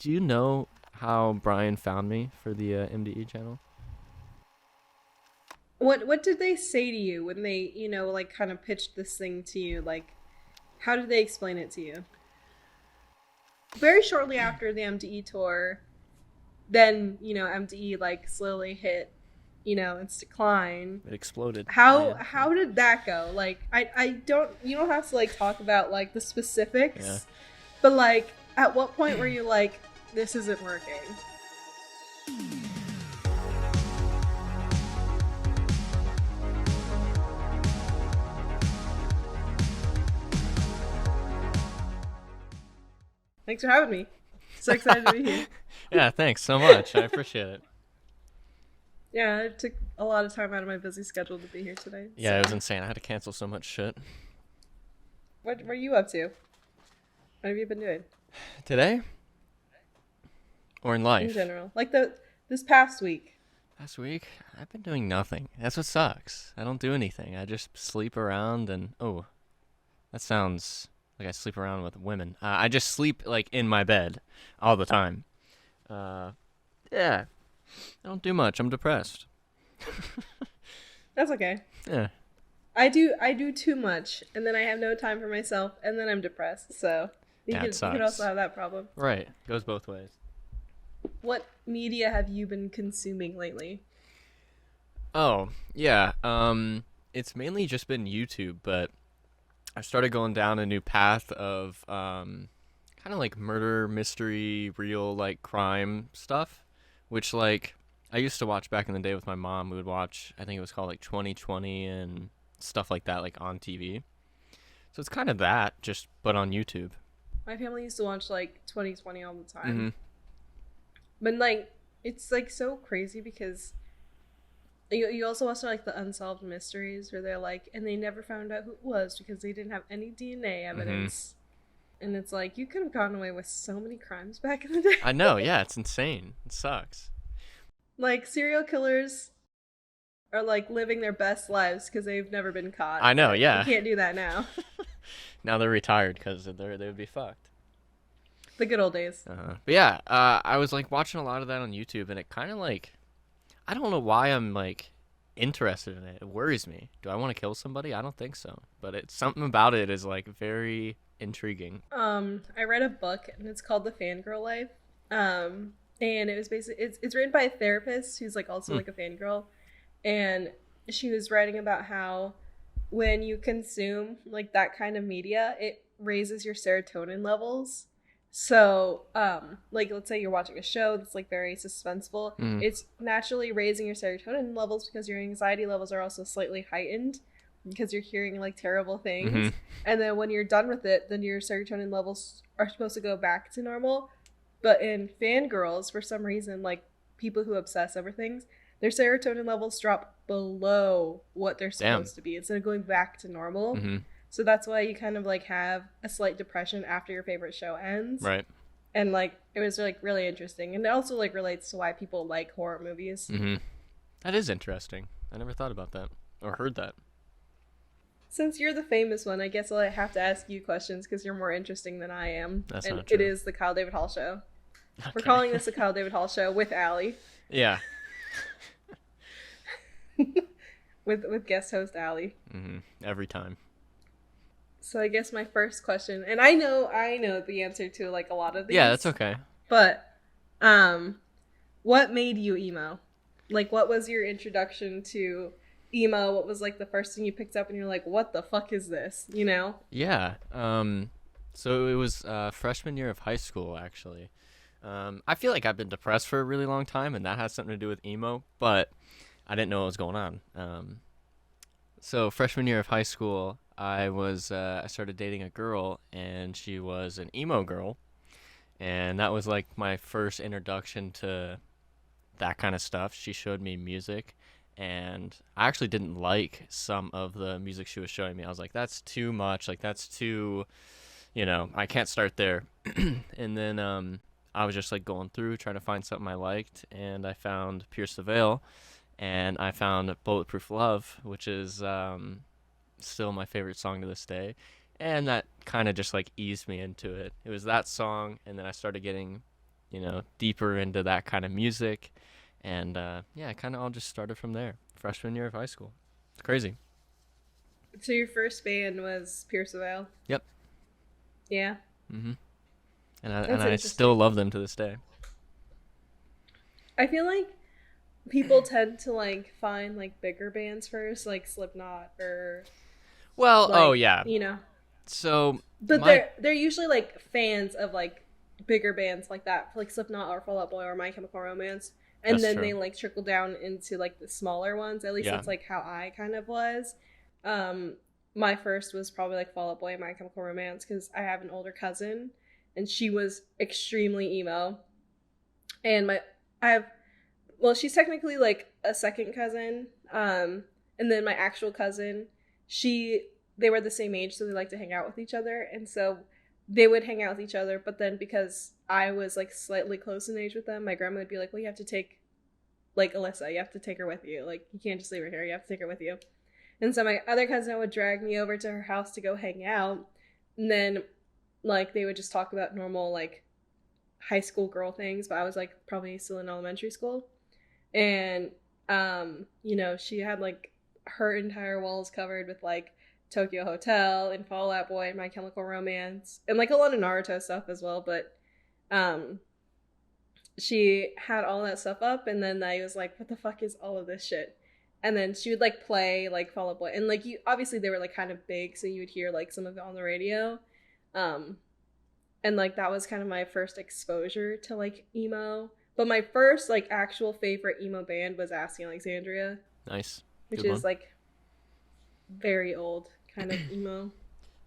do you know how Brian found me for the MDE channel? What did they say to you when they, like kind of pitched this thing to you? Like, how did they explain it to you? Very shortly after the MDE tour, then, MDE like slowly hit, its decline. It exploded. How did that go? Like, I don't, you don't have to like talk about like the specifics, but like at what point were you like, this isn't working? Thanks for having me. So excited to be here. Yeah, thanks so much. I appreciate it. Yeah, it took a lot of time out of my busy schedule to be here today. Yeah, it was insane. I had to cancel so much shit. What are you up to? What have you been doing? Today? Or in life? In general. Like this past week. Last week? I've been doing nothing. That's what sucks. I don't do anything. I just sleep around and... Oh, that sounds like I sleep around with women. I just sleep, like, in my bed all the time. Yeah. I don't do much. I'm depressed. That's okay. Yeah. I do too much, and then I have no time for myself, and then I'm depressed. So you could also have that problem. Right. Goes both ways. What media have you been consuming lately? Oh, yeah. It's mainly just been YouTube, but I started going down a new path of kind of like murder, mystery, real like crime stuff, which like I used to watch back in the day with my mom. We would watch, I think it was called like 2020 and stuff like that, like on TV. So it's kind of that, just but on YouTube. My family used to watch like 2020 all the time. Mm-hmm. But like it's like so crazy because you also watch like the unsolved mysteries where they're like, and they never found out who it was because they didn't have any DNA evidence. Mm-hmm. And it's like, you could have gotten away with so many crimes back in the day. I know, yeah, it's insane. It sucks. Like serial killers are like living their best lives because they've never been caught. I know, yeah. You can't do that now. Now they're retired because they would be fucked. The good old days. But yeah, I was like watching a lot of that on YouTube, and it kind of like, I don't know why I'm like interested in it. It worries me. Do I want to kill somebody? I don't think so. But it's something about it is like very intriguing. I read a book and it's called The Fangirl Life. And it was basically it's written by a therapist who's like also like a fangirl, and she was writing about how when you consume like that kind of media, it raises your serotonin levels. So, like, let's say you're watching a show that's, like, very suspenseful. It's naturally raising your serotonin levels because your anxiety levels are also slightly heightened because you're hearing, like, terrible things. Mm-hmm. And then when you're done with it, then your serotonin levels are supposed to go back to normal. But in fangirls, for some reason, like, people who obsess over things, their serotonin levels drop below what they're supposed to be instead of going back to normal. Mm-hmm. So that's why you kind of like have a slight depression after your favorite show ends. Right. And like it was like really interesting. And it also like relates to why people like horror movies. Mm-hmm. That is interesting. I never thought about that or heard that. Since you're the famous one, I guess I'll have to ask you questions because you're more interesting than I am. That's and not true. It is the Kyle David Hall Show. Okay. We're calling this the Kyle David Hall Show with Aly. Yeah. with guest host Aly. Mm-hmm. Every time. So I guess my first question, and I know the answer to like a lot of these. Yeah, that's okay. But, what made you emo? Like, what was your introduction to emo? What was like the first thing you picked up and you're like, what the fuck is this? You know? Yeah. So it was freshman year of high school, actually. I feel like I've been depressed for a really long time, and that has something to do with emo, but I didn't know what was going on. So freshman year of high school, I started dating a girl, and she was an emo girl, and that was like my first introduction to that kind of stuff. She showed me music, and I actually didn't like some of the music she was showing me. I was like, that's too much, like that's too, I can't start there. And then I was just like going through trying to find something I liked, and I found Pierce the Veil, and I found Bulletproof Love, which is still my favorite song to this day, and that kind of just like eased me into it. It was that song, and then I started getting deeper into that kind of music. And yeah, it kind of all just started from there. Freshman year of high school. It's crazy. So your first band was Pierce the Veil? Yep. Yeah. Mm-hmm. And That's I still interesting. love them to this day. I feel like people tend to like find like bigger bands first, like Slipknot or Well, oh like, yeah. you know. So But my they're usually like fans of like bigger bands like that, like Slipknot or Fall Out Boy or My Chemical Romance. And That's then true. they like trickle down into like the smaller ones. At least Yeah. that's like how I kind of was. Um, my first was probably like Fall Out Boy and My Chemical Romance because I have an older cousin and she was extremely emo. And I have well, she's technically like a second cousin. And then my actual cousin, they were the same age, so they like to hang out with each other. And so they would hang out with each other, but then because I was like slightly close in age with them, my grandma would be like, well, you have to take like Alyssa, you have to take her with you. Like, you can't just leave her here, you have to take her with you. And so my other cousin would drag me over to her house to go hang out. And then like they would just talk about normal like high school girl things, but I was like probably still in elementary school. And she had like her entire walls covered with like Tokyo Hotel and Fall Out Boy and My Chemical Romance and like a lot of Naruto stuff as well. But um, she had all that stuff up, and then I was like, "What the fuck is all of this shit?" And then she would like play like Fall Out Boy, and like you obviously they were like kind of big, so you would hear like some of it on the radio. Um, and like that was kind of my first exposure to like emo. But my first like actual favorite emo band was Asking Alexandria, Nice. which Good one. is like very old kind of emo.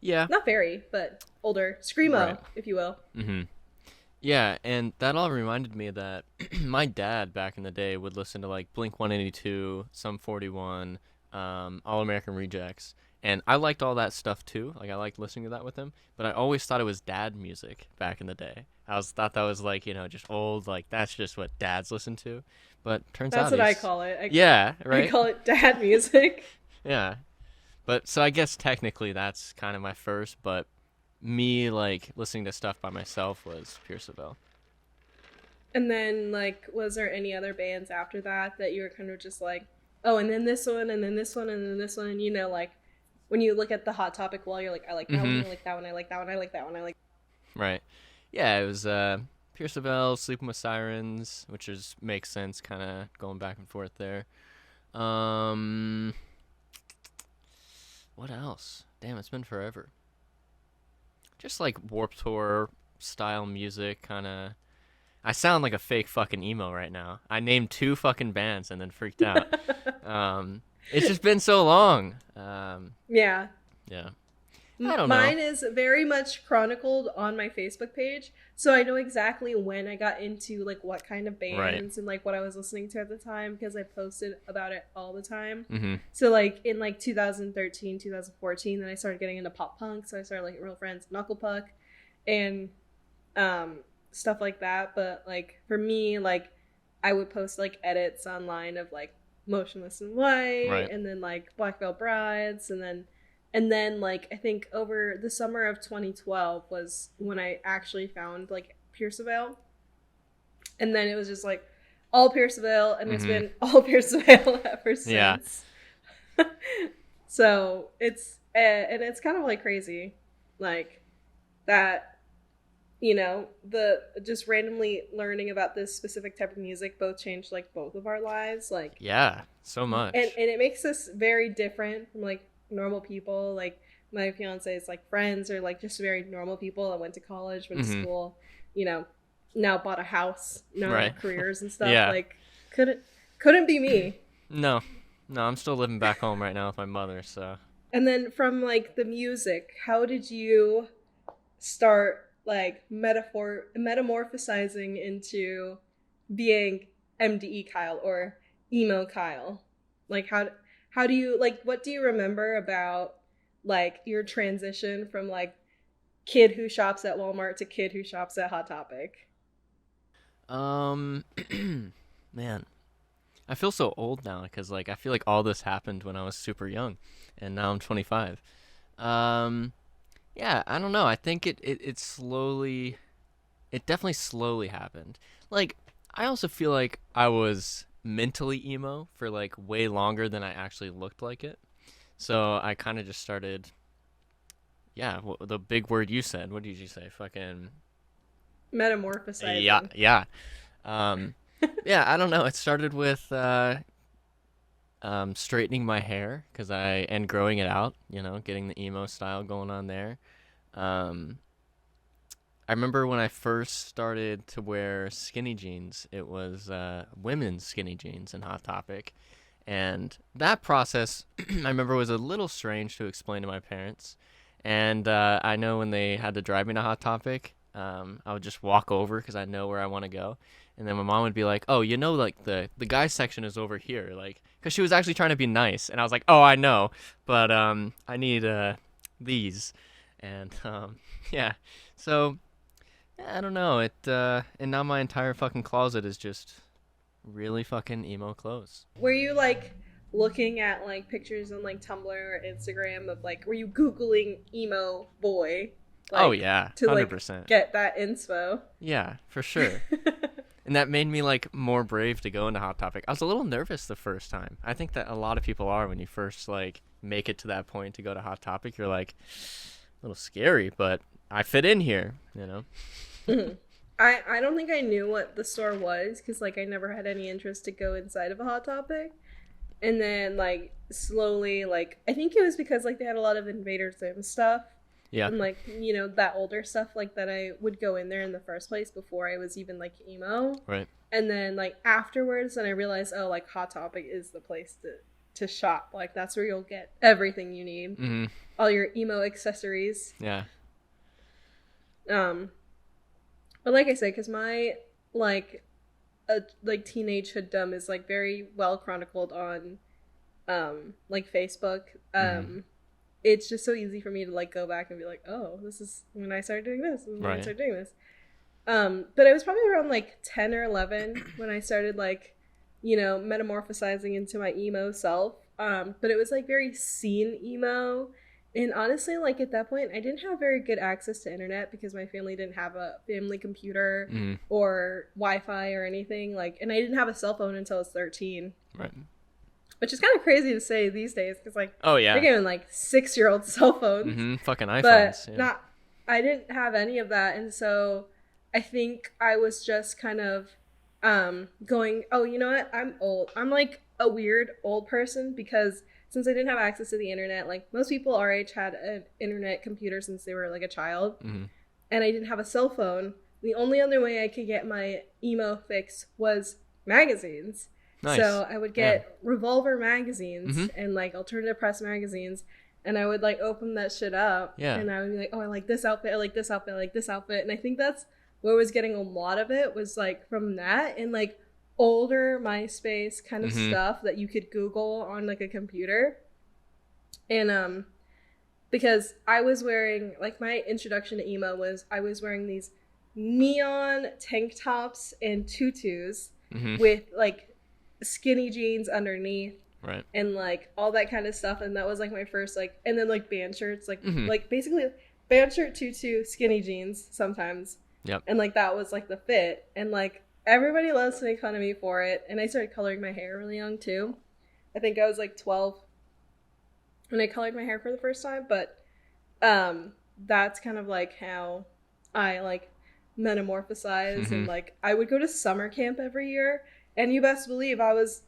Yeah. Not very, but older. Screamo, Right. if you will. Mm-hmm. Yeah, and that all reminded me that my dad back in the day would listen to like Blink 182, Sum 41, All American Rejects, and I liked all that stuff too. Like I liked listening to that with him, but I always thought it was dad music back in the day. Thought that was like just old, like that's just what dads listen to. But turns That's out what I he's call it. yeah, I right, call it dad music. yeah. But so I guess technically that's kind of my first, but me like listening to stuff by myself was Pierceville. And then, like, was there any other bands after that you were kind of just like, oh, and then this one, and then this one, and then this one, and like, when you look at the Hot Topic wall, you're like, I like that one, Mm-hmm. I like that one, I like that one, I like that one, I like. Right. Yeah, it was Pierceville, Sleeping with Sirens, which is makes sense, kind of going back and forth there. Um, what else? Damn, it's been forever. Just like Warped Tour style music, kind of. I sound like a fake fucking emo right now. I named two fucking bands and then freaked out. It's just been so long. Yeah. Yeah. I don't know. Mine is very much chronicled on my Facebook page, so I know exactly when I got into like what kind of Right. bands and like what I was listening to at the time because I posted about it all the time. Mm-hmm. So like in like 2013, 2014, then I started getting into pop punk, so I started like Real Friends, Knuckle Puck, and stuff like that. But like for me, like I would post like edits online of like Motionless in White, Right. and then like Black Veil Brides, and then like I think over the summer of 2012 was when I actually found like Pierceville, and then it was just like all Pierceville, and it's Mm-hmm. been all Pierceville ever Yeah. since. So and it's kind of like crazy, like that. The just randomly learning about this specific type of music both changed like both of our lives, like, Yeah. So much. and it makes us very different from like normal people. Like my fiance's like friends are like just very normal people that went to college, went to Mhm. school, now bought a house, now Right. have careers and stuff. Yeah. Like couldn't be me. No. No, I'm still living back home right now with my mother, so. And then from like the music, how did you start like metamorphosizing into being MDE Kyle or emo Kyle? Like how do you like what do you remember about like your transition from like kid who shops at Walmart to kid who shops at Hot Topic? Man, I feel so old now because like I feel like all this happened when I was super young, and now I'm 25. Yeah, I don't know. I think it slowly it definitely slowly happened. Like, I also feel like I was mentally emo for like way longer than I actually looked like it. So I kind of just started, yeah, the big word you said. What did you say? Fucking yeah, Metamorphosizing. yeah. Um, yeah, I don't know. It started with straightening my hair and growing it out. Getting the emo style going on there. Um, I remember when I first started to wear skinny jeans. It was women's skinny jeans in Hot Topic, and that process I remember was a little strange to explain to my parents. And I know when they had to drive me to Hot Topic, I would just walk over because I know where I want to go. And then my mom would be like, "Oh, like the guys section is over here," like because she was actually trying to be nice. And I was like, "Oh, I know, but I need these," and yeah. So I don't know and now my entire fucking closet is just really fucking emo clothes. Were you like looking at like pictures on like Tumblr or Instagram of like, were you Googling emo boy? Like, Oh yeah, to 100%. like get that inspo. Yeah, for sure. And that made me like more brave to go into Hot Topic. I was a little nervous the first time. I think that a lot of people are when you first like make it to that point to go to Hot Topic. You're like a little scary, but I fit in here, Mhm. I don't think I knew what the store was because like I never had any interest to go inside of a Hot Topic. And then like slowly, like I think it was because like they had a lot of Invader Zim stuff. Yeah. And like, that older stuff like that I would go in there in the first place before I was even like emo. Right. And then like afterwards then I realized, oh, like Hot Topic is the place to shop. Like that's where you'll get everything you need. Mm-hmm. All your emo accessories. Yeah. But like I said, because my like teenage hooddom is like very well chronicled on like Facebook. It's just so easy for me to like go back and be like, oh, this is when I started doing this. This is when I started doing this. But I was probably around like 10 or 11 when I started like, metamorphosizing into my emo self. But it was like very scene emo. And honestly, like at that point, I didn't have very good access to internet because my family didn't have a family computer or Wi-Fi or anything. Like, and I didn't have a cell phone until I was 13. Right. Which is kind of crazy to say these days because, like, oh yeah, they're giving like 6-year-old cell phones. Fucking iPhones. But yeah. I didn't have any of that, and so I think I was just kind of going, oh, you know what? I'm old. I'm like a weird old person because since I didn't have access to the internet, like most people our age had an internet computer since they were like a child, and I didn't have a cell phone. The only other way I could get my emo fix was magazines. Nice. So I would get Revolver magazines and like alternative press magazines, and I would like open that shit up, and I would be like, oh, I like this outfit, I like this outfit, I like this outfit. And I think that's where was getting a lot of it was like from that and like older MySpace kind of stuff that you could Google on like a computer. And because I was wearing, like, my introduction to emo was I was wearing these neon tank tops and tutus with like skinny jeans underneath, right, and like all that kind of stuff. And that was like my first, like, and then like band shirts, like like basically band shirt, tutu, skinny jeans sometimes. Yep. And like that was like the fit, and like everybody loves to make fun of me for it. And I started coloring my hair really young too. I think I was like 12 when I colored my hair for the first time. But that's kind of like how I like metamorphosized. And like I would go to summer camp every year, and you best believe I was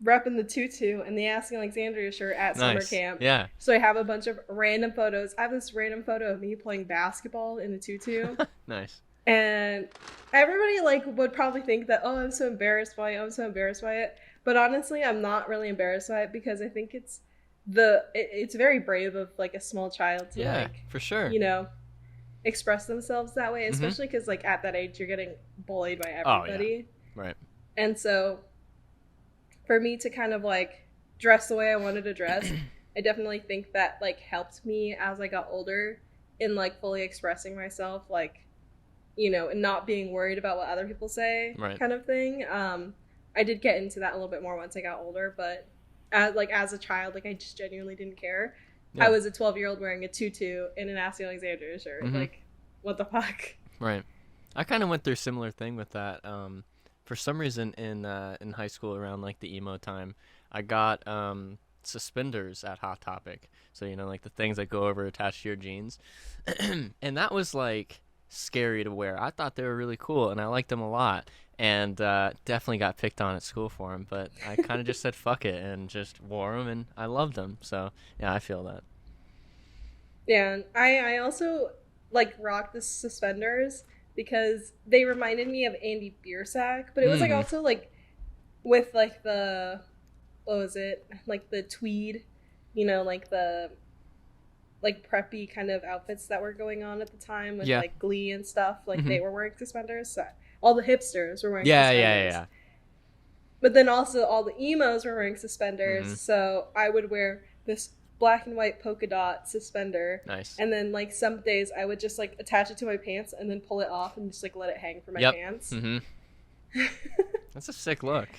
repping the tutu and the Ask Alexandria shirt at summer camp. Yeah. So I have a bunch of random photos. I have this random photo of me playing basketball in a tutu. Nice. And everybody like would probably think that, oh, I'm so embarrassed by it. I'm so embarrassed by it. But honestly, I'm not really embarrassed by it because I think it's very brave of like a small child to like, for sure, express themselves that way, especially because like at that age you're getting bullied by everybody. Oh, yeah. Right. And so for me to kind of like dress the way I wanted to dress, I definitely think that like helped me as I got older in like fully expressing myself, like, and not being worried about what other people say, kind of thing. I did get into that a little bit more once I got older, but as a child, like I just genuinely didn't care. Yeah. I was a 12-year-old wearing a tutu and an Ask Alexandria shirt. Like, what the fuck? Right. I kind of went through a similar thing with that. For some reason in high school around like the emo time, I got suspenders at Hot Topic. So like the things that go over attached to your jeans, and that was like scary to wear. I thought they were really cool, and I liked them a lot. And definitely got picked on at school for them, but I kind of just said fuck it and just wore them, and I loved them. So yeah, I feel that. Yeah, and I also like rocked the suspenders because they reminded me of Andy Biersack, but it was like Mm-hmm. also like with like the what was it? Like the tweed, like the like preppy kind of outfits that were going on at the time with Yeah. like Glee and stuff. Like Mm-hmm. they were wearing suspenders. So all the hipsters were wearing Yeah, yeah, suspenders. yeah. But then also all the emos were wearing Mm-hmm. suspenders. So I would wear this black and white polka dot suspender. Nice. And then like some days I would just like attach it to my pants and then pull it off and just like let it hang from my Yep. pants. Mm-hmm. That's a sick look.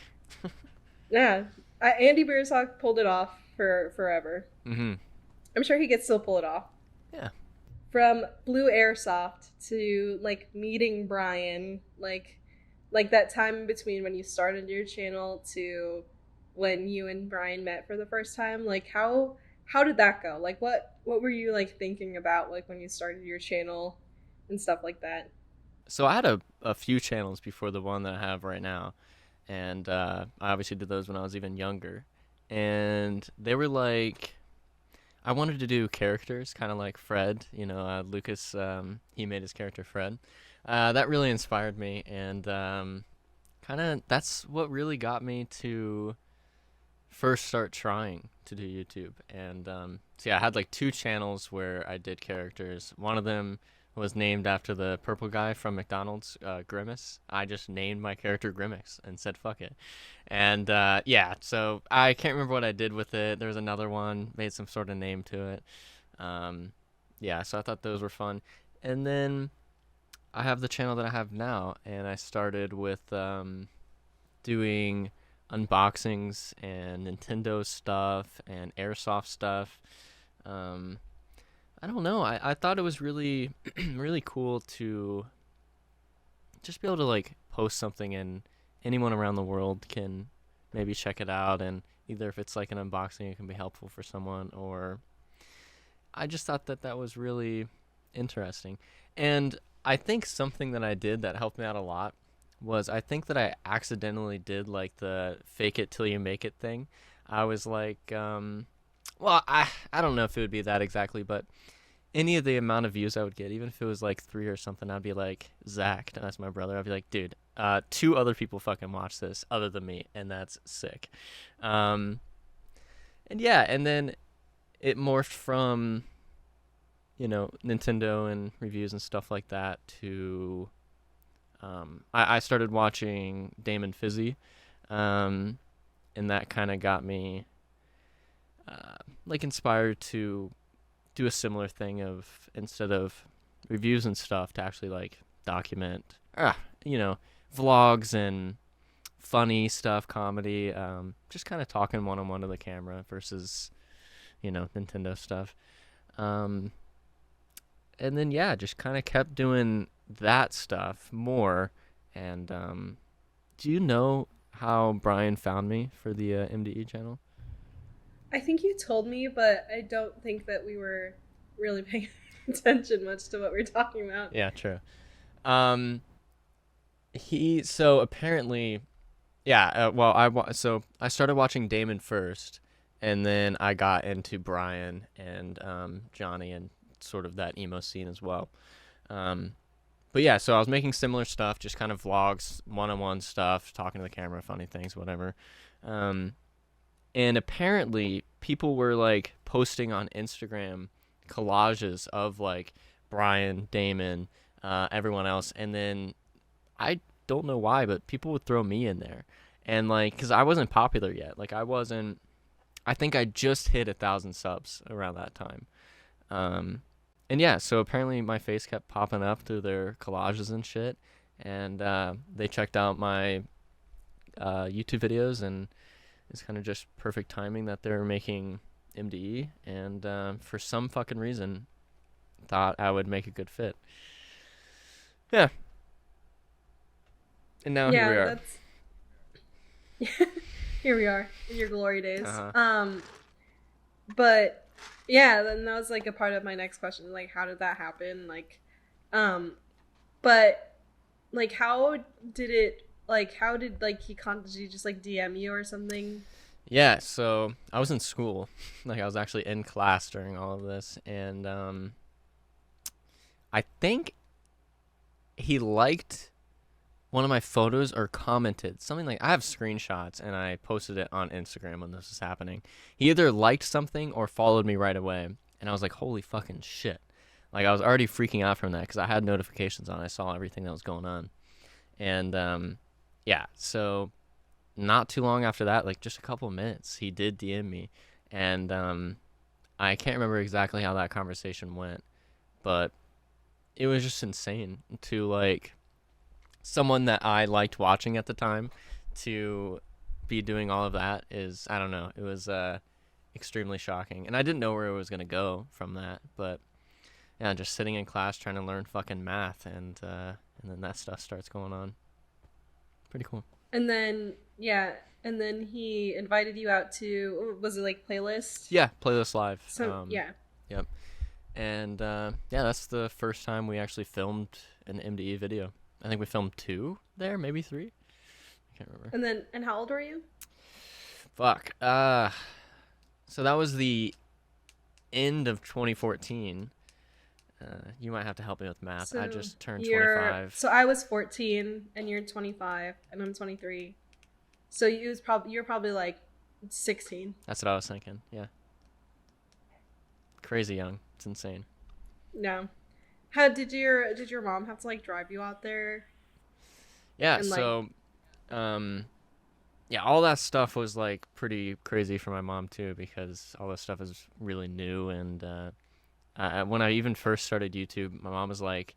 Yeah. Andy Biersock pulled it off for forever. Mm-hmm. I'm sure he could still pull it off. Yeah. From Blue Airsoft to like meeting Brian, like that time in between when you started your channel to when you and Brian met for the first time, like how did that go? Like what were you like thinking about like when you started your channel and stuff like that? So I had a few channels before the one that I have right now, and I obviously did those when I was even younger, and they were like I wanted to do characters, kind of like Fred. Lucas, he made his character Fred. That really inspired me, and kind of that's what really got me to first start trying to do YouTube. And so yeah, I had like two channels where I did characters. One of them was named after the purple guy from McDonald's, Grimace. I just named my character Grimace and said fuck it. And yeah, so I can't remember what I did with it. There was another one, made some sort of name to it. Um, yeah, so I thought those were fun. And then I have the channel that I have now, and I started with doing unboxings and Nintendo stuff and airsoft stuff. Um, I don't know. I thought it was really, really cool to just be able to like post something and anyone around the world can maybe check it out. And either if it's like an unboxing, it can be helpful for someone, or I just thought that that was really interesting. And I think something that I did that helped me out a lot was I think that I accidentally did like the fake it till you make it thing. I was like, well, I don't know if it would be that exactly, but any of the amount of views I would get, even if it was like 3 or something, I'd be like, Zach, that's my brother. I'd be like, dude, 2 other people fucking watch this other than me, and that's sick. Um, and yeah, and then it morphed from Nintendo and reviews and stuff like that to I started watching Damon Fizzy, um, and that kind of got me like inspired to do a similar thing of instead of reviews and stuff to actually like document you know vlogs and funny stuff, comedy, just kind of talking one-on-one to the camera versus Nintendo stuff. um and then yeah, just kind of kept doing that stuff more. And do you know how Brian found me for the MDE channel? I think you told me, but I don't think that we were really paying attention much to what we are talking about. Yeah, true. um he so apparently yeah, well, so I started watching Damon first, and then I got into Brian and Johnny and sort of that emo scene as well. um But yeah, so I was making similar stuff, just kind of vlogs, one-on-one stuff, talking to the camera, funny things, whatever. Um, and apparently, people were like posting on Instagram collages of like Brian, Damon, everyone else, and then I don't know why, but people would throw me in there, and like, cause I wasn't popular yet, like I wasn't. I think I just hit 1,000 subs around that time. Um, and yeah, so apparently my face kept popping up through their collages and shit, and they checked out my YouTube videos, and it's kind of just perfect timing that they were making MDE, and for some fucking reason, thought I would make a good fit. Yeah. And now here we Yeah, are. that's here we are in your glory days. But yeah, then that was like a part of my next question. Like, how did that happen? Like, but like, how did it? Like, how did like did he just like DM you or something? Yeah, so I was in school. Like I was actually in class during all of this, and I think he liked one of my photos or commented something. Like, I have screenshots and I posted it on Instagram when this was happening. He either liked something or followed me right away, and I was like, holy fucking shit. Like, I was already freaking out from that because I had notifications on. I saw everything that was going on. And yeah, so not too long after that, like just a couple of minutes, he did DM me. And I can't remember exactly how that conversation went, but it was just insane to, like, someone that I liked watching at the time to be doing all of that. Is, I don't know, it was extremely shocking, and I didn't know where it was going to go from that. But yeah, just sitting in class trying to learn fucking math, and then that stuff starts going on. Pretty cool. And then and then he invited you out to, was it like Playlist? Yeah, Playlist Live. So yeah. Yep. And yeah, that's the first time we actually filmed an MDE video. I think we filmed 2 there, maybe 3. I can't remember. And how old were you? Fuck. So that was the end of 2014. You might have to help me with math. So I just turned 25. So I was 14 and you're 25 and I'm 23. So you're probably like 16. That's what I was thinking. Yeah. Crazy young. It's insane. No. How did your mom have to like drive you out there? Yeah, and, so yeah, all that stuff was like pretty crazy for my mom too, because all that stuff is really new. And when I even first started YouTube, my mom was like,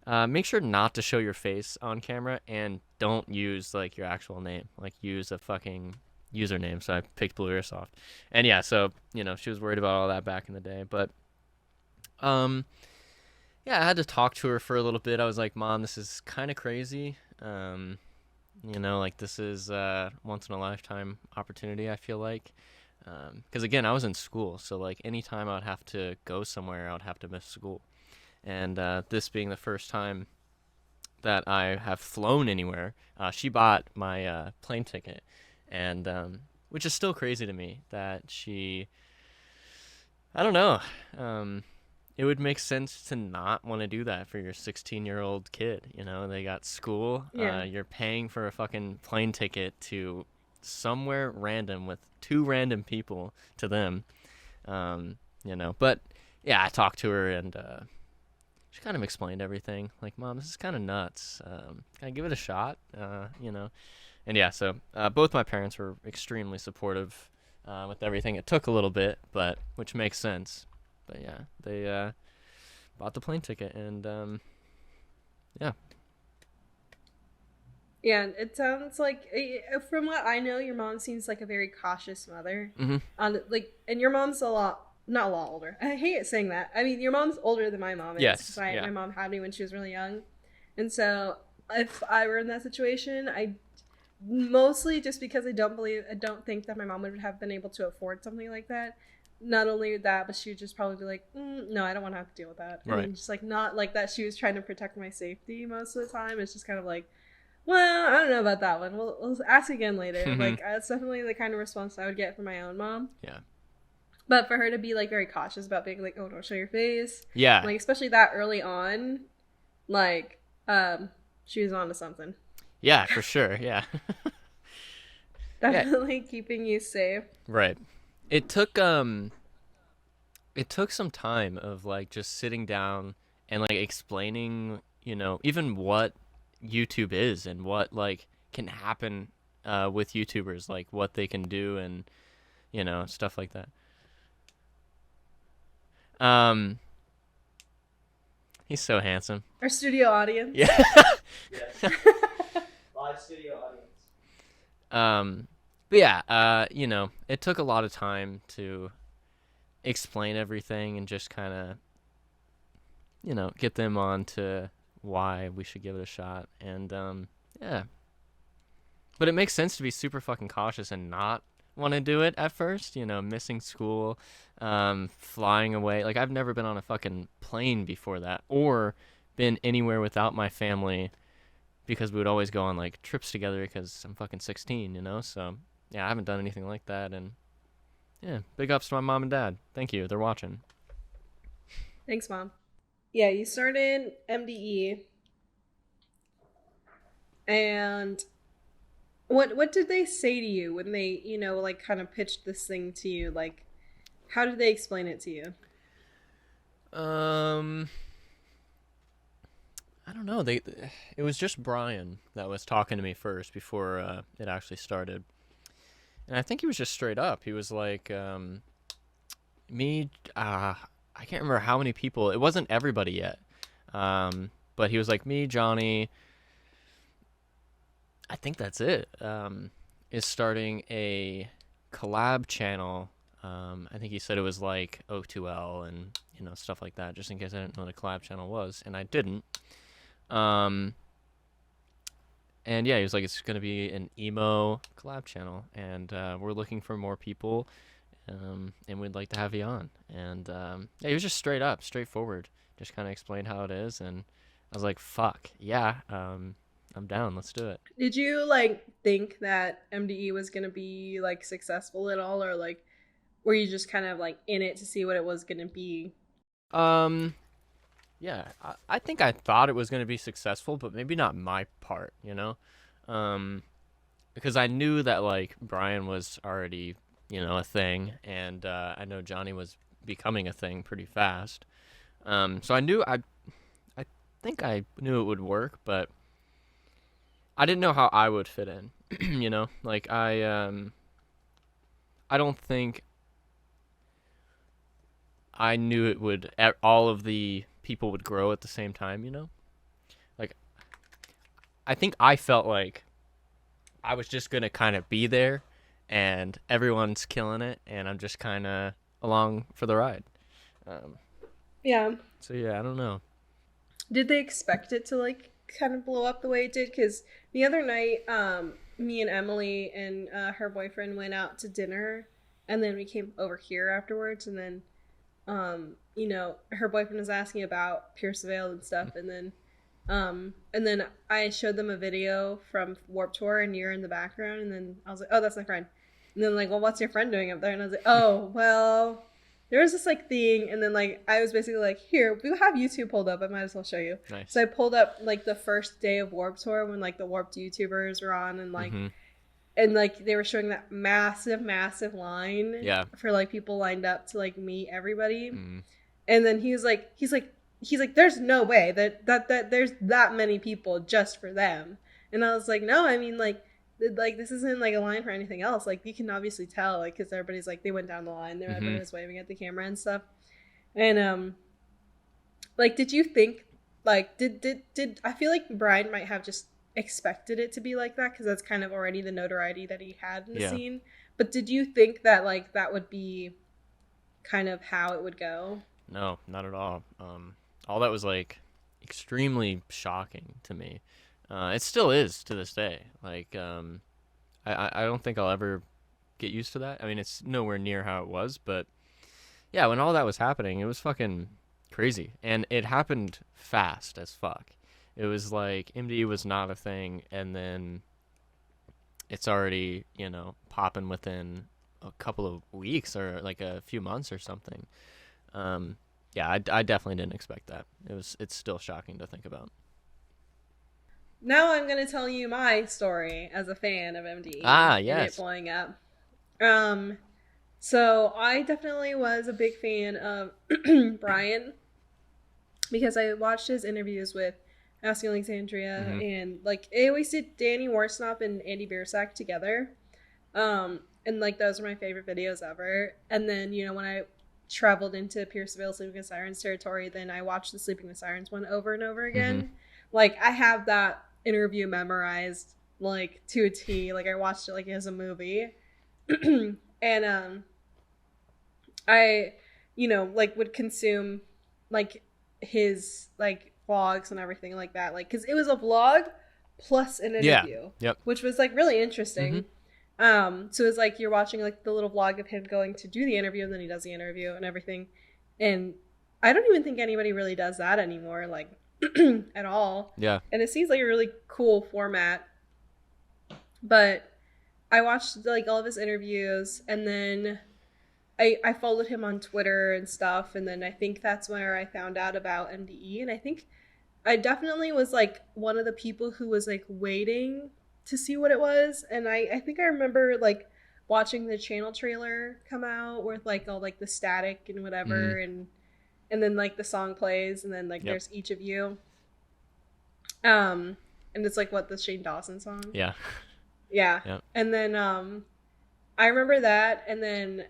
make sure not to show your face on camera and don't use like your actual name. Like, use a fucking username. So I picked Blue Airsoft. And yeah, so, you know, she was worried about all that back in the day. But yeah, I had to talk to her for a little bit. I was like, Mom, this is kind of crazy. You know, like, this is a once in a lifetime opportunity, I feel like. Because again, I was in school, so like anytime I would have to go somewhere, I would have to miss school. And this being the first time that I have flown anywhere, she bought my plane ticket, and which is still crazy to me that she, I don't know, it would make sense to not want to do that for your 16-year-old kid. You know, they got school, Yeah. you're paying for a fucking plane ticket to somewhere random with 2 random people to them, you know. But yeah, I talked to her, and she kind of explained everything. Like, Mom, this is kind of nuts. Can I give it a shot? You know. And yeah, so both my parents were extremely supportive with everything. It took a little bit, but which makes sense. But yeah, they bought the plane ticket, and yeah. Yeah, it sounds like, from what I know, your mom seems like a very cautious mother. Mm-hmm. And your mom's not a lot older. I hate saying that. I mean, your mom's older than my mom is. Yes. Yeah. Yeah. My mom had me when she was really young, and so if I were in that situation, I mostly just because I don't think that my mom would have been able to afford something like that. Not only that, but she would just probably be like, no, I don't want to have to deal with that. Right. And just like, not like that she was trying to protect my safety most of the time. It's just kind of like, well, I don't know about that one. We'll ask again later. Like, that's definitely the kind of response I would get from my own mom. Yeah. But for her to be like very cautious about being like, oh, don't show your face. Yeah. Like, especially that early on, like, she was onto something. Yeah, for sure. Yeah. Definitely keeping you safe. Right. It took some time of like just sitting down and like explaining, you know, even what YouTube is and what like can happen with YouTubers, like what they can do, and you know, stuff like that. He's so handsome. Our studio audience. Yeah. Yes. Live studio audience. But yeah, you know, it took a lot of time to explain everything and just kind of, you know, get them on to why we should give it a shot. And yeah, But it makes sense to be super fucking cautious and not want to do it at first, missing school, flying away. Like, I've never been on a fucking plane before that, or been anywhere without my family, because we would always go on like trips together because I'm fucking 16, so yeah, I haven't done anything like that. And yeah, big ups to my mom and dad. Thank you, they're watching. Thanks, Mom. Yeah, you started MDE, and what did they say to you when they, like kind of pitched this thing to you? Like, how did they explain it to you? I don't know. It was just Brian that was talking to me first before it actually started, and I think he was just straight up. He was like, me. I can't remember how many people. It wasn't everybody yet, but he was like, me, Johnny. I think that's it. Is starting a collab channel. I think he said it was like O2L and stuff like that, just in case I didn't know what a collab channel was, and I didn't. And yeah, he was like, it's gonna be an emo collab channel, and we're looking for more people, and we'd like to have you on. And yeah, he was just straightforward, just kind of explained how it is, and I was like, fuck yeah, I'm down, let's do it. Did you like think that MDE was gonna be like successful at all, or like were you just kind of like in it to see what it was gonna be? Yeah, I think I thought it was going to be successful, but maybe not my part, because I knew that like Brian was already, a thing, and I know Johnny was becoming a thing pretty fast. So I think I knew it would work, but I didn't know how I would fit in, like I don't think I knew it would, all of the people would grow at the same time, like I think I felt like I was just gonna kind of be there and everyone's killing it and I'm just kind of along for the ride. Yeah. So yeah, I don't know. Did they expect it to like kind of blow up the way it did? Because the other night me and Emily and her boyfriend went out to dinner, and then we came over here afterwards, and then her boyfriend was asking about Pierceville and stuff, and then I showed them a video from Warped Tour, and you're in the background, and then I was like, oh, that's my friend. And then like, well, what's your friend doing up there? And I was like, oh, well, there was this like thing, and then like I was basically like, here, we have YouTube pulled up, I might as well show you. Nice. So I pulled up like the first day of Warped Tour when like the Warped YouTubers were on, and like and like they were showing that massive line for like people lined up to like meet everybody. And then he's like there's no way that there's that many people just for them. And I was like, no, I mean like this isn't like a line for anything else. Like you can obviously tell, like, because everybody's like, they went down the line there, everybody was waving at the camera and stuff. And like, did you think like did I feel like Brian might have just expected it to be like that, because that's kind of already the notoriety that he had in the scene. But did you think that like that would be kind of how it would go? No, not at all. All that was like extremely shocking to me. It still is to this day. Like, I don't think I'll ever get used to that. I mean, it's nowhere near how it was, but yeah, when all that was happening, it was fucking crazy, and it happened fast as fuck. It was like MDE was not a thing, and then it's already, popping within a couple of weeks or like a few months or something. Yeah, I definitely didn't expect that. It's still shocking to think about. Now I'm going to tell you my story as a fan of MDE. Yes. And it blowing up. So I definitely was a big fan of Brian, because I watched his interviews with Asking Alexandria, and like I always did Danny Warsnop and Andy Biersack together, and like those were my favorite videos ever. And then when I traveled into Pierceville, Sleeping with Sirens territory, then I watched the Sleeping with Sirens one over and over again. Like I have that interview memorized like to a T. Like I watched it like as a movie. And I like would consume like his like vlogs and everything like that, like because it was a vlog plus an Yeah. interview. Yep. Which was like really interesting. So it's like you're watching like the little vlog of him going to do the interview, and then he does the interview and everything. And I don't even think anybody really does that anymore, like at all. Yeah. And it seems like a really cool format. But I watched like all of his interviews, and then I followed him on Twitter and stuff, and then I think that's where I found out about MDE. And I think I definitely was like one of the people who was like waiting to see what it was. And I think I remember like watching the channel trailer come out with like all like the static and whatever, and then like the song plays, and then like there's each of you. And it's like what, the Shane Dawson song? Yeah. Yeah. Yep. And then I remember that, and then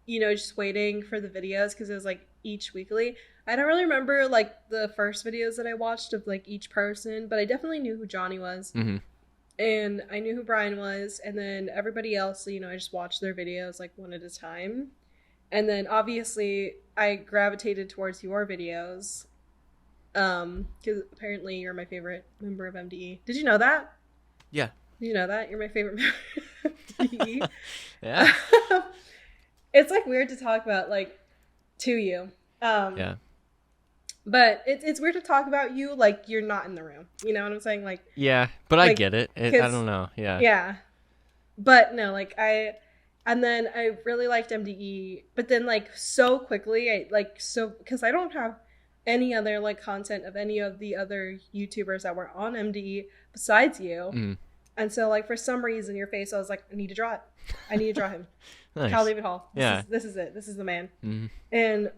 you know, just waiting for the videos because it was like each weekly. I don't really remember like the first videos that I watched of like each person, but I definitely knew who Johnny was. And I knew who Brian was, and then everybody else, you know, I just watched their videos like one at a time. And then obviously I gravitated towards your videos because apparently you're my favorite member of MDE. Did you know that? Yeah. Did you know that? You're my favorite member of MDE. Yeah. It's like weird to talk about like to you. Yeah. But it's weird to talk about you like you're not in the room. You know what I'm saying? Like, yeah, but like, I get it. I don't know. Yeah. Yeah. But no, like and then I really liked MDE, but then like so quickly, because I don't have any other like content of any of the other YouTubers that were on MDE besides you. And so like for some reason your face, I was like, I need to draw it. I need to draw him. Nice. Cal David Hall. This is it. This is the man. And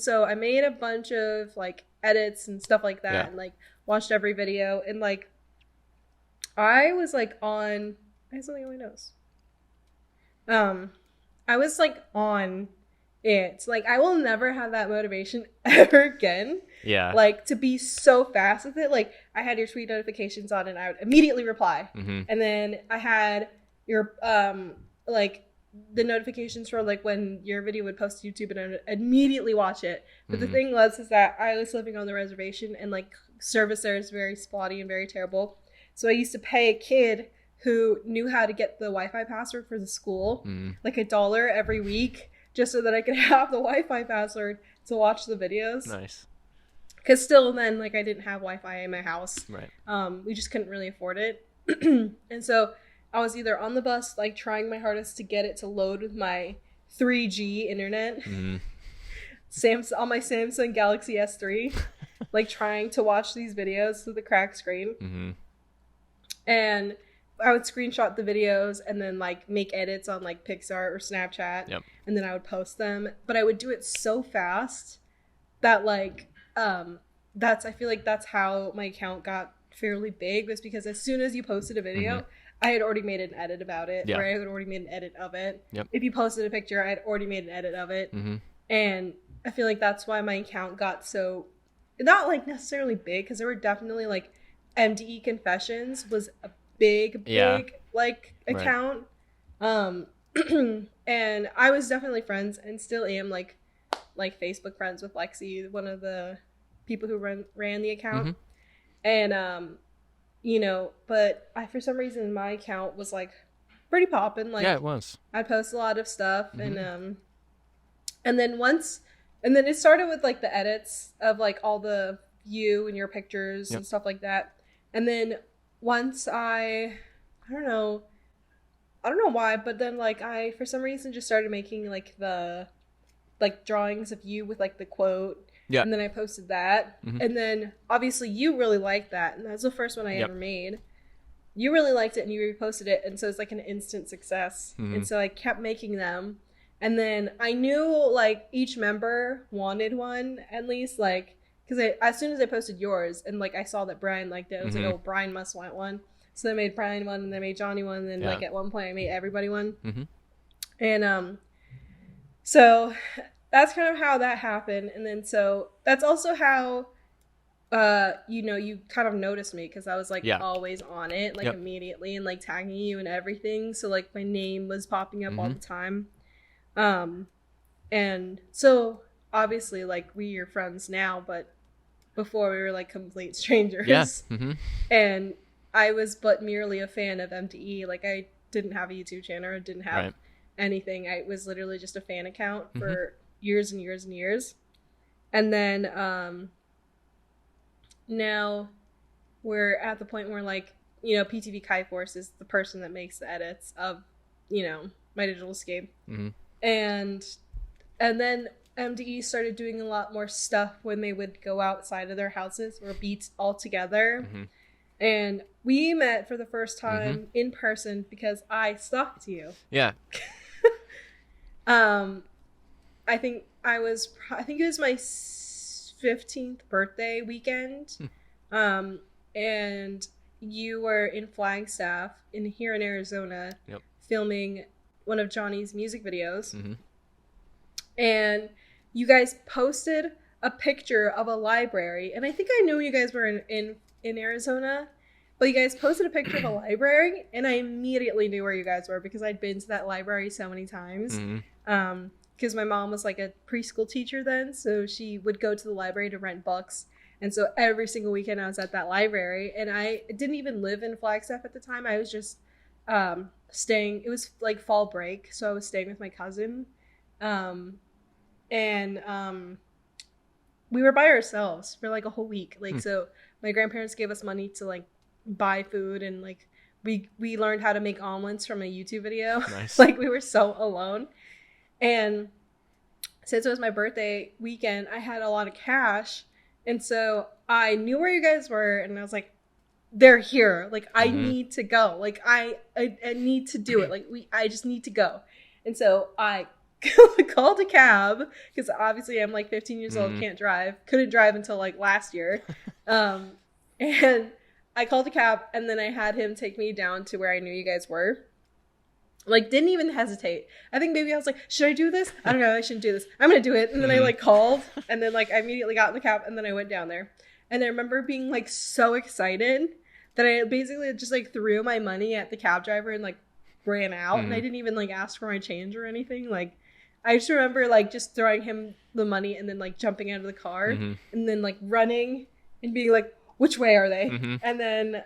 so I made a bunch of like edits and stuff like that, and like watched every video, and like I was like on. I have something on my nose. I was like on it. Like I will never have that motivation ever again. Yeah. Like to be so fast with it. Like I had your tweet notifications on, and I would immediately reply. And then I had your like the notifications for like when your video would post to YouTube, and I would immediately watch it. But the thing was is that I was living on the reservation, and like service there is very spotty and very terrible. So I used to pay a kid who knew how to get the Wi-Fi password for the school, like $1 every week, just so that I could have the Wi-Fi password to watch the videos. Nice. Because still then, like, I didn't have Wi-Fi in my house. Right. We just couldn't really afford it. And so I was either on the bus, like, trying my hardest to get it to load with my 3G internet, on my Samsung Galaxy S3, like, trying to watch these videos through the cracked screen. And I would screenshot the videos and then like make edits on like Pixar or Snapchat, and then I would post them. But I would do it so fast that like I feel like that's how my account got fairly big, was because as soon as you posted a video, I had already made an edit about it, or I had already made an edit of it. If you posted a picture, I had already made an edit of it. And I feel like that's why my account got so, not like necessarily big, because there were definitely like MDE Confessions was a big like account. And I was definitely friends and still am like Facebook friends with Lexi, one of the people who ran the account. And you know, but for some reason my account was like pretty poppin'. Like, it was. I'd post a lot of stuff, and then it started with like the edits of like all the you and your pictures and stuff like that. And then once I don't know why, but then like I for some reason just started making like the like drawings of you with like the quote. And then I posted that. And then obviously you really liked that, and that was the first one I ever made. You really liked it and you reposted it, and so it's like an instant success. And so I kept making them. And then I knew like each member wanted one, at least, like, because as soon as I posted yours and like I saw that Brian liked it, I was like, oh, Brian must want one. So I made Brian one, and then I made Johnny one, and then like at one point I made everybody one. And so that's kind of how that happened. And then so that's also how you know, you kind of noticed me, because I was like always on it, like immediately, and like tagging you and everything. So like my name was popping up all the time. And so obviously like we're friends now, but before we were like complete strangers. Yeah. Mm-hmm. And I was but merely a fan of MDE. Like I didn't have a YouTube channel, I didn't have anything. I was literally just a fan account for years and years and years. And then now we're at the point where like, you know, PTV Kai Force is the person that makes the edits of, you know, my digital escape. Mm-hmm. And then MDE started doing a lot more stuff when they would go outside of their houses or beats all together. Mm-hmm. And we met for the first time in person because I stalked you. Yeah. I think it was my 15th birthday weekend. And you were in Flagstaff here in Arizona filming one of Johnny's music videos. Mm-hmm. And you guys posted a picture of a library. And I think I knew you guys were in Arizona, but you guys posted a picture of a library, and I immediately knew where you guys were because I'd been to that library so many times. Because my mom was like a preschool teacher then, so she would go to the library to rent books. And so every single weekend I was at that library, and I didn't even live in Flagstaff at the time. I was just staying. It was like fall break, so I was staying with my cousin. We were by ourselves for like a whole week. Like, so my grandparents gave us money to like buy food, and like we learned how to make omelets from a YouTube video. Nice. Like we were so alone. And since it was my birthday weekend, I had a lot of cash. And so I knew where you guys were, and I was like, they're here. Like, I need to go. Like, I need to do it. Like, I just need to go. And so I called a cab, because obviously I'm like 15 years old, can't drive. Couldn't drive until like last year. And I called a cab, and then I had him take me down to where I knew you guys were. Like, didn't even hesitate. I think maybe I was like, should I do this? I don't know. I shouldn't do this. I'm going to do it. And then I like called, and then like I immediately got in the cab, and then I went down there. And I remember being like so excited that I basically just like threw my money at the cab driver and like ran out. And I didn't even like ask for my change or anything. Like, I just remember like just throwing him the money and then like jumping out of the car and then like running and being like, which way are they? And then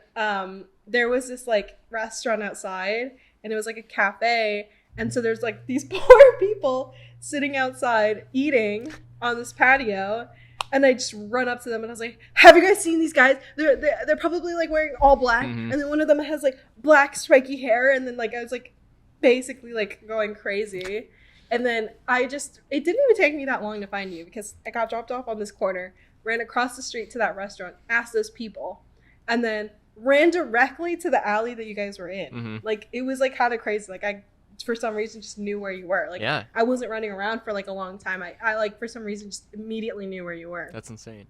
there was this like restaurant outside, and it was like a cafe. And so there's like these poor people sitting outside eating on this patio. And I just run up to them and I was like, have you guys seen these guys? They're probably like wearing all black. And then one of them has like black spiky hair. And then like I was like basically like going crazy. And then it didn't even take me that long to find you, because I got dropped off on this corner, ran across the street to that restaurant, asked those people, and then ran directly to the alley that you guys were in. Like, it was like kind of crazy. Like, I for some reason just knew where you were. Like, I wasn't running around for like a long time. I like for some reason just immediately knew where you were. That's insane.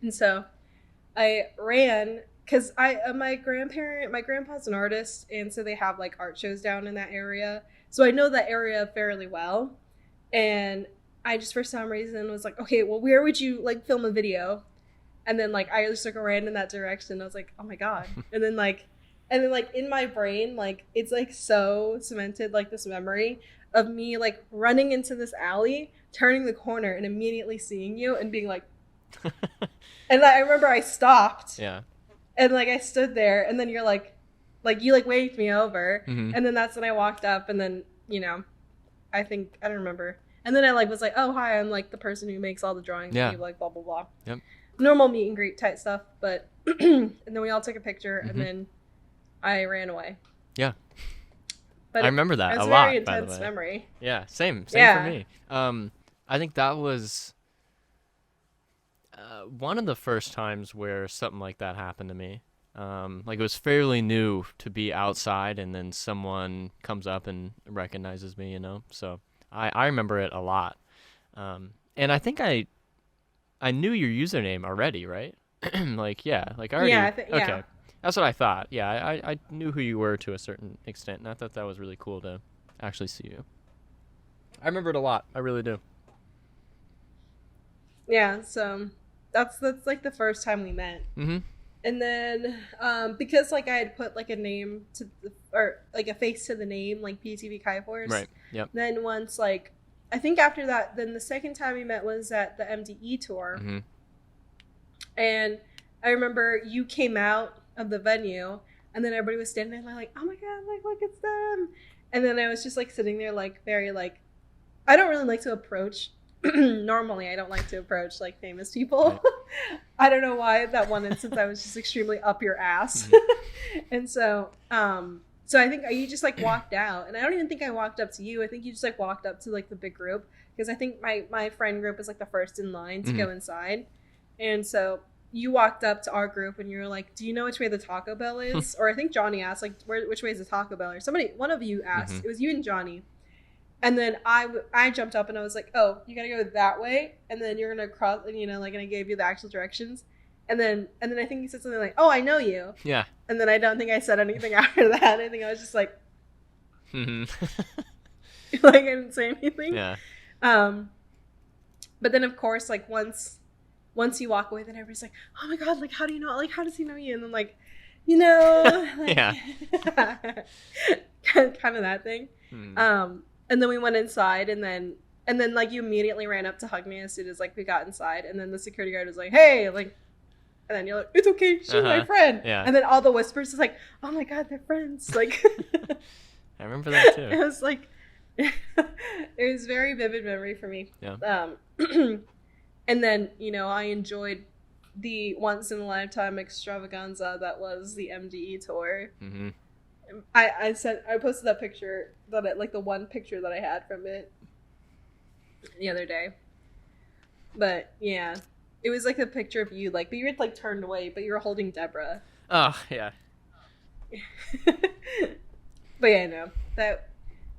And so I ran, because my grandpa's an artist, and so they have like art shows down in that area. So I know that area fairly well. And I just for some reason was like, okay, well, where would you like film a video? And then like I just like ran in that direction. I was like, oh my God. And then like in my brain, like it's like so cemented, like this memory of me like running into this alley, turning the corner, and immediately seeing you and being like, and I remember I stopped. Yeah. And like I stood there, and then you're like you like waved me over, and then that's when I walked up, and then, you know, I don't remember. And then I like was like, oh hi, I'm like the person who makes all the drawings. Yeah. And you like blah blah blah. Yep. Normal meet and greet type stuff, but and then we all took a picture, and then I ran away. Yeah. But I remember that a lot. Very intense intense memory. Yeah, same for me. I think that was one of the first times where something like that happened to me. Like, it was fairly new to be outside, and then someone comes up and recognizes me, you know? So I remember it a lot. And I think I knew your username already, right? Like, yeah, like I already. Yeah, okay. That's what I thought. Yeah, I knew who you were to a certain extent, and I thought that was really cool to actually see you. I remember it a lot. I really do. Yeah, so that's like the first time we met. And then because like I had put like a name to or like a face to the name, like PTV Kai Force. Right. Yep. Then once like I think after that, then the second time we met was at the MDE tour. And I remember you came out of the venue, and then everybody was standing there like, oh my god, like, look, it's them. And then I was just like sitting there like very like, I don't really like to approach normally I don't like to approach like famous people. Right. I don't know why that one instance I was just extremely up your ass. And so I think you just like walked out, and I don't even think I walked up to you. I think you just like walked up to like the big group, because I think my friend group is like the first in line to go inside. And so you walked up to our group and you were like, do you know which way the Taco Bell is? Or I think Johnny asked like, which way is the Taco Bell? Or one of you asked. It was you and Johnny. And then I jumped up and I was like, oh, you gotta go that way, and then you're gonna cross, and like, and I gave you the actual directions. And then I think you said something like, oh, I know you. Yeah. And then I don't think I said anything after that. I think I was just like, like I didn't say anything. Yeah. But then of course, like once you walk away, then everybody's like, oh my god, like how do you know? Like how does he know you? And then like, like, yeah, kind of that thing. And then we went inside, and then like you immediately ran up to hug me as soon as like we got inside, and then the security guard was like, hey, like, and then you're like, it's okay, she's my friend. Yeah. And then all the whispers is like, oh my god, they're friends. Like I remember that too. It was like it was very vivid memory for me. Yeah. And then, I enjoyed the once in a lifetime extravaganza that was the MDE tour. Mm-hmm. I posted that picture, the one picture that I had from it the other day. But yeah, it was like a picture of you, like, but you were like turned away, but you were holding Deborah. Oh yeah. But yeah, no, that,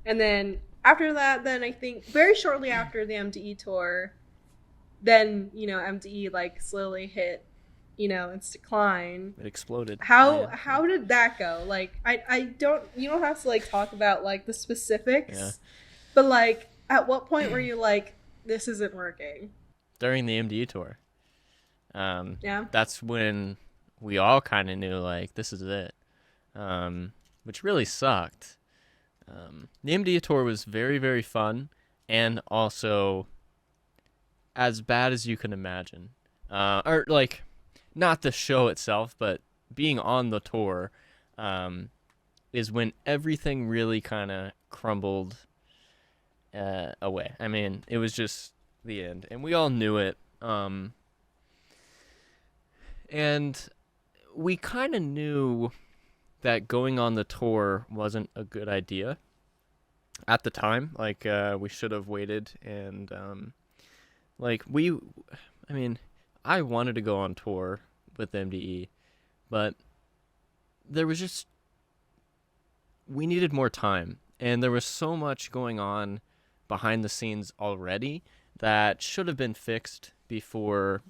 and then after that, then I think very shortly after the MDE tour, then MDE like slowly hit its decline. It exploded. How did that go? Like, you don't have to like talk about like the specifics, but like at what point were you like, this isn't working? During the MDE tour. Yeah. That's when we all kind of knew like this is it, which really sucked. The MDE tour was very, very fun, and also as bad as you can imagine. Or like, not the show itself, but being on the tour is when everything really kind of crumbled away. I mean, it was just the end, and we all knew it. And we kind of knew that going on the tour wasn't a good idea at the time. Like, we should have waited, and I wanted to go on tour with MDE, but we needed more time, and there was so much going on behind the scenes already that should have been fixed before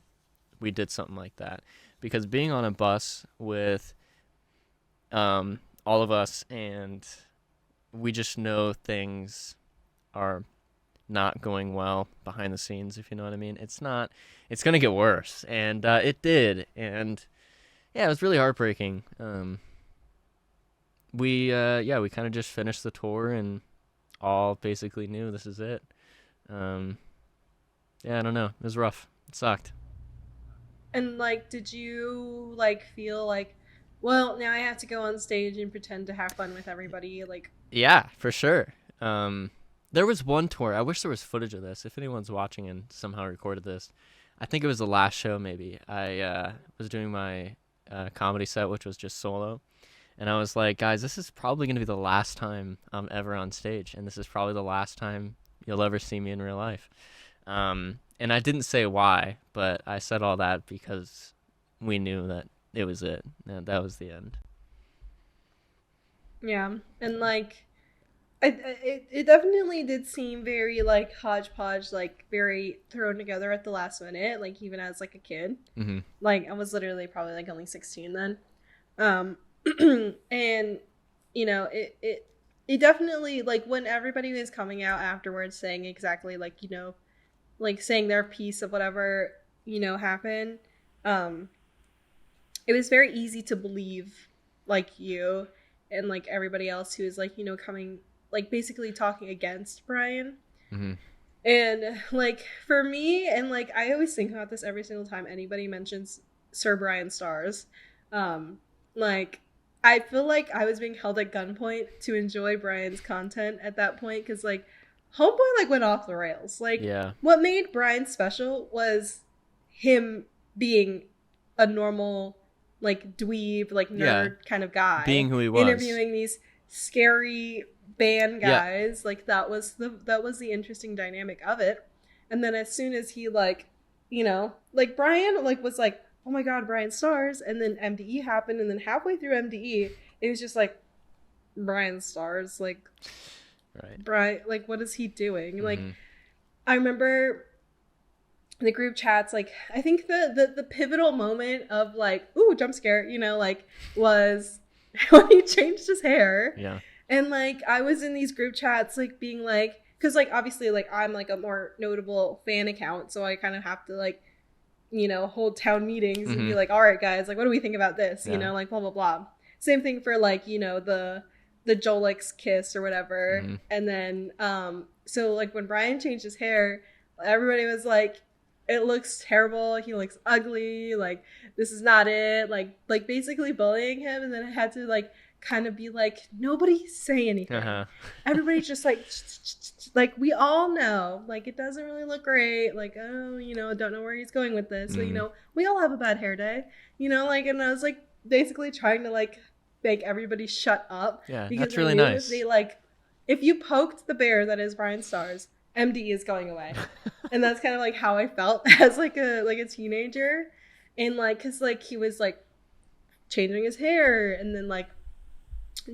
we did something like that. Because being on a bus with all of us, and we just know things are not going well behind the scenes, if you know what I mean. It's going to get worse, and it did, and yeah, it was really heartbreaking. We kind of just finished the tour, and all basically knew this is it. I don't know, it was rough, it sucked. And like, did you like feel like, well, now I have to go on stage and pretend to have fun with everybody? Like, yeah, for sure. There was one tour, I wish there was footage of this, if anyone's watching and somehow recorded this. I think it was the last show, maybe. I was doing my comedy set, which was just solo. And I was like, guys, this is probably going to be the last time I'm ever on stage. And this is probably the last time you'll ever see me in real life. And I didn't say why, but I said all that because we knew that it was it. That was the end. Yeah. And like, it definitely did seem very like hodgepodge, like very thrown together at the last minute, like even as like a kid. Mm-hmm. Like, I was literally probably like only 16 then. And it definitely, like, when everybody was coming out afterwards saying exactly like, like saying their piece of whatever happened, it was very easy to believe like you and like everybody else who was like coming, like basically talking against Brian. Mm-hmm. And like for me, and like I always think about this every single time anybody mentions Sir Brian Stars. Like I feel like I was being held at gunpoint to enjoy Brian's content at that point because like Homeboy like went off the rails. Like Yeah. what made Brian special was him being a normal like dweeb like nerd kind of guy, being who he was, interviewing these scary band guys. Like that was the interesting dynamic of it. And then as soon as he like, you know, like Brian like was like, oh my god, Brian Stars, and then MDE happened, and then halfway through MDE it was just like Brian Stars, like right, Brian, like what is he doing? Like I remember the group chats, like I think the pivotal moment of like ooh jump scare, you know, like was when he changed his hair. Yeah. And like I was in these group chats like being like, because like obviously like I'm like a more notable fan account, so I kind of have to like, you know, hold town meetings and be like, all right guys, like what do we think about this, you know, like blah blah blah. Same thing for like, you know, the Jolix kiss or whatever. And then so like when Brian changed his hair, everybody was like, it looks terrible, he looks ugly, like this is not it, like basically bullying him. And then I had to like kind of be like, nobody say anything. Everybody's just like we all know like it doesn't really look great, like oh, you know, don't know where he's going with this, but you know, we all have a bad hair day, you know, like. And I was like basically trying to like make everybody shut up. Yeah, because that's really nice. they like, if you poked the bear that is Brian Stars, MD is going away. And that's kind of like how I felt as like a teenager. And like because like he was like changing his hair and then like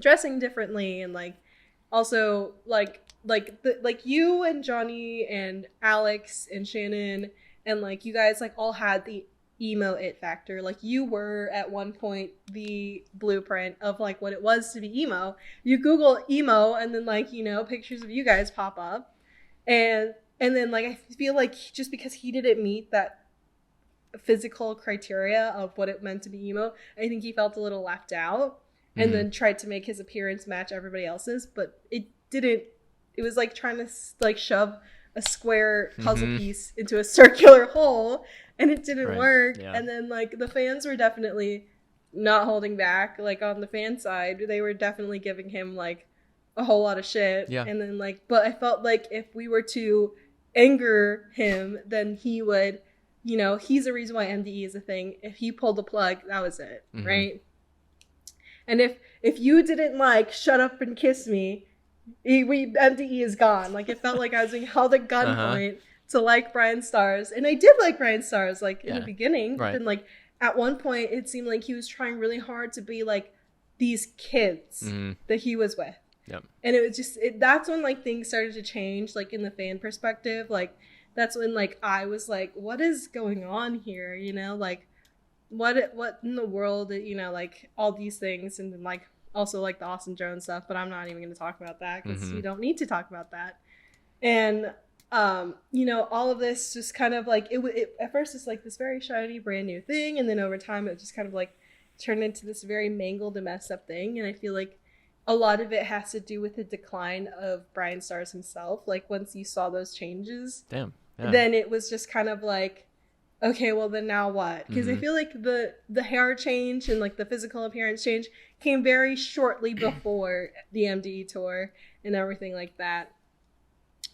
dressing differently, and like also like you and Johnny and Alex and Shannon and like you guys like all had the emo it factor. Like you were at one point the blueprint of like what it was to be emo. You Google emo and then like, you know, pictures of you guys pop up, and then like I feel like just because he didn't meet that physical criteria of what it meant to be emo, I think he felt a little left out. And then tried to make his appearance match everybody else's, but it didn't. It was like trying to like shove a square puzzle piece into a circular hole, and it didn't work. Yeah. And then like the fans were definitely not holding back. Like on the fan side, they were definitely giving him like a whole lot of shit. Yeah. And then like, but I felt like if we were to anger him, then he would, you know, he's the reason why MDE is a thing. If he pulled the plug, that was it, right? And if you didn't like shut up and kiss me, MDE is gone. Like it felt like I was being held at gunpoint to like Brian Stars, and I did like Brian Stars like in the beginning. But then like at one point it seemed like he was trying really hard to be like these kids that he was with. Yep. And it was just that's when like things started to change, like in the fan perspective. Like that's when like I was like, what is going on here? You know, like. What in the world, you know, like all these things. And then like also like the Austin Jones stuff, but I'm not even going to talk about that because we don't need to talk about that. And you know, all of this just kind of like it at first it's like this very shiny brand new thing, and then over time it just kind of like turned into this very mangled and messed up thing. And I feel like a lot of it has to do with the decline of Brian Stars himself. Like once you saw those changes, then it was just kind of like, okay, well then now what? Because I feel like the hair change and like the physical appearance change came very shortly before the MDE tour and everything like that.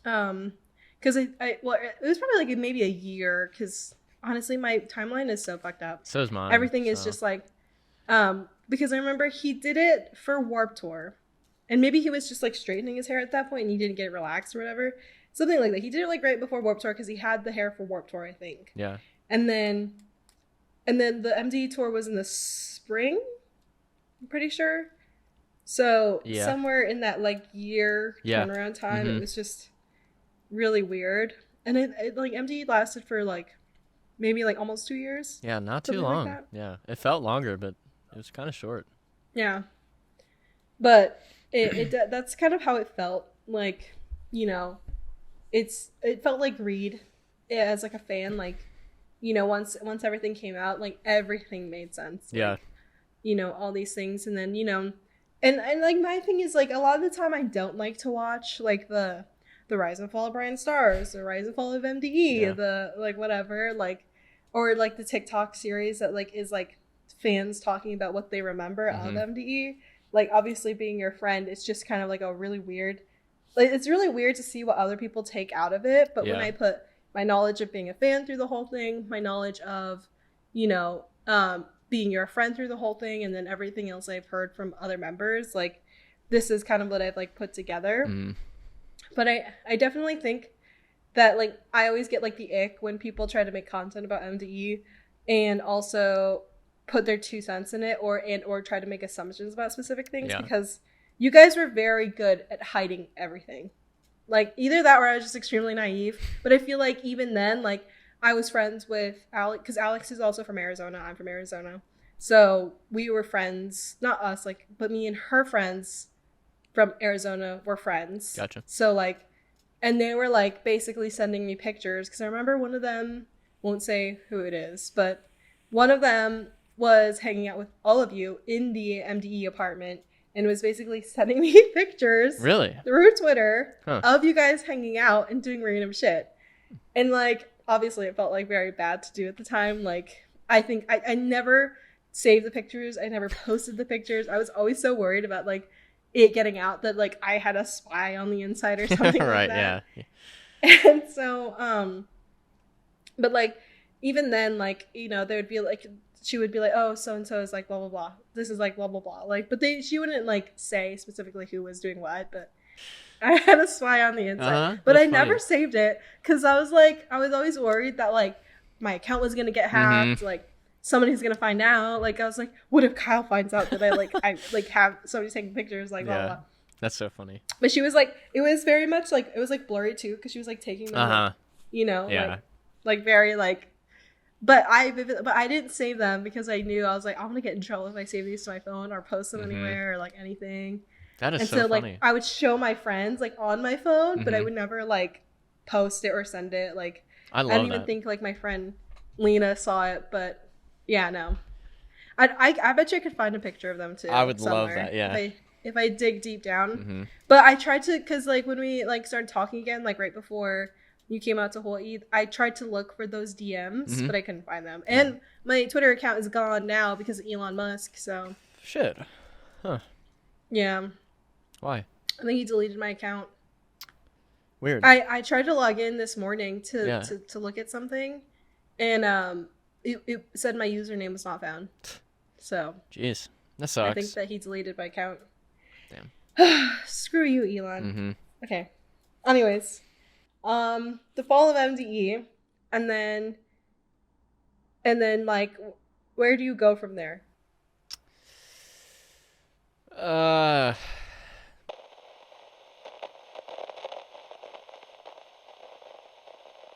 Because it was probably like maybe a year. Because honestly, my timeline is so fucked up. So is mine. Everything is just like, because I remember he did it for Warped Tour, and maybe he was just like straightening his hair at that point and he didn't get relaxed or whatever, something like that. He did it like right before Warped Tour because he had the hair for Warped Tour, I think. Yeah. And then the MDE tour was in the spring, I'm pretty sure. So somewhere in that like year turnaround time, it was just really weird. And it like MDE lasted for like maybe like almost 2 years. Yeah, not too long. Like yeah, it felt longer, but it was kind of short. Yeah, but that's kind of how it felt. Like, you know, it felt like Reed as like a fan, like. You know, once everything came out, like everything made sense. Like, yeah. You know, all these things. And then, you know, and like my thing is like a lot of the time I don't like to watch like the rise and fall of Brian Stars, the rise and fall of MDE, the like whatever. Like or like the TikTok series that like is like fans talking about what they remember of MDE. Like obviously being your friend, it's just kind of like a really weird, like it's really weird to see what other people take out of it. But when I put my knowledge of being a fan through the whole thing, my knowledge of, you know, being your friend through the whole thing, and then everything else I've heard from other members, like this is kind of what I've like put together. But I definitely think that like I always get like the ick when people try to make content about MDE and also put their 2 cents in it or try to make assumptions about specific things, because you guys were very good at hiding everything. Like either that or I was just extremely naive. But I feel like even then, like I was friends with Alex, because Alex is also from Arizona. I'm from Arizona. So we were friends, not us, like, but me and her friends from Arizona were friends. Gotcha. So like, and they were like basically sending me pictures, because I remember one of them, won't say who it is, but one of them was hanging out with all of you in the MDE apartment and was basically sending me pictures through Twitter of you guys hanging out and doing random shit. And like, obviously it felt like very bad to do at the time. Like, I think I never saved the pictures. I never posted the pictures. I was always so worried about like it getting out that like I had a spy on the inside or something like that. And so, but like, even then, like, you know, there would be like, she would be like, oh, so-and-so is like blah, blah, blah. This is like blah, blah, blah. Like, but she wouldn't like say specifically who was doing what, but I had a spy on the inside. But I never saved it because I was always worried that like my account was going to get hacked. Like somebody's going to find out. Like I was like, what if Kyle finds out that I have somebody taking pictures, like blah, blah, blah. That's so funny. But she was like, it was very much like, it was like blurry too, because she was like taking them, like, you know, like very like, but I didn't save them because I knew, I was like, I'm gonna get in trouble if I save these to my phone or post them anywhere or like anything. That is and so like funny. I would show my friends like on my phone, but I would never like post it or send it. Like I didn't even think like my friend Lena saw it, but yeah, no. I bet you I could find a picture of them too. I would somewhere, love that, yeah. If I dig deep down. But I tried to, because like when we like started talking again, like right before you came out to Hawaii, I tried to look for those DMs, but I couldn't find them. And my Twitter account is gone now because of Elon Musk, so. Shit. Huh. Yeah. Why? I think he deleted my account. Weird. I tried to log in this morning to look at something, and it said my username was not found. So. Jeez. That sucks. I think that he deleted my account. Damn. Screw you, Elon. Okay. Anyways. The fall of MDE, and then like, where do you go from there?